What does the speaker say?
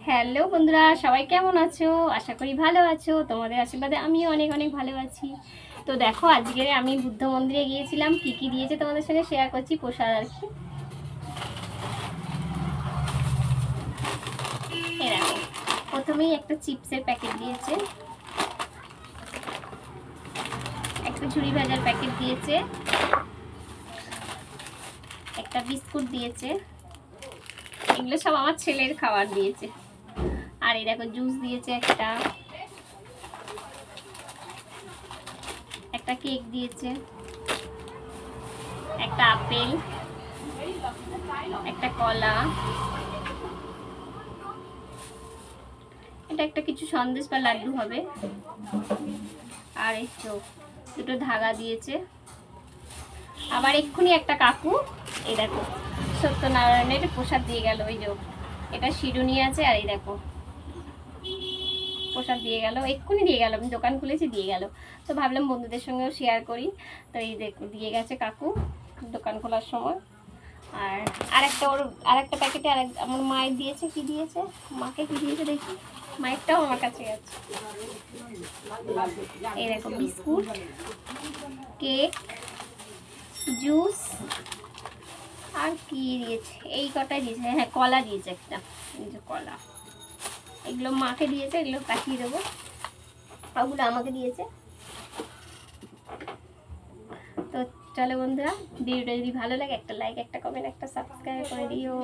Hello বন্ধুরা, সবাই কেমন আছো? আশা করি ভালো আছো। তোমাদের আশীর্বাদে আমিও অনেক অনেক ভালো আছি। তো দেখো, আজকে আমি বুদ্ধ মন্দিরে গিয়েছিলাম। কি কি দিয়েছে তোমাদের সঙ্গে শেয়ার করছি, প্রসাদ আর কি। এই দেখো, প্রথমেই একটা চিপসের প্যাকেট দিয়েছে, একটা ঝুড়ি ভাজার প্যাকেট দিয়েছে, একটা বিস্কুট দিয়েছে। এগুলো সব আমার ছেলের খাবার দিয়েছে। আর এই দেখো, জুস দিয়েছে, একটা কেক দিয়েছে, একটা আপেল, একটা কলা, এটা একটা কিছু সন্দেশ বা লাড্ডু হবে। আর এই তো দুটো ধাগা দিয়েছে। আবার এক্ষুনি একটা কাকু, এই দেখো, সত্যনারায়ণের প্রসাদ দিয়ে গেল। এই যে এটা শিরুনি আছে, আর এই দেখো প্রসাদ দিয়ে গেল, এক্ষুনি দিয়ে গেল। আমি দোকান খুলেছি, দিয়ে গেল। তো ভাবলাম বন্ধুদের সঙ্গেও শেয়ার করি। তো এই দেখো, দিয়ে গেছে কাকু দোকান খোলার সময়। আর আরেকটা ওর আরেকটা প্যাকেটে আমার মায়ের দিয়েছে। কি দিয়েছে মাকে, কি দিয়েছে দেখি। মায়েরটাও আমার কাছে আছে। এই দেখো, বিস্কুট, কেক, জুস, আর কি দিয়েছে, এই কটাই দিয়েছে। হ্যাঁ, কলা দিয়েছে একটা, এই যে কলা। এগুলো মাকে দিয়েছে, এগুলো পাঠিয়ে দেবো। ওগুলো আমাকে দিয়েছে। তো চলো বন্ধুরা, ভিডিওটা যদি ভালো লাগে একটা লাইক, একটা কমেন্ট, একটা সাবস্ক্রাইব করে দিও।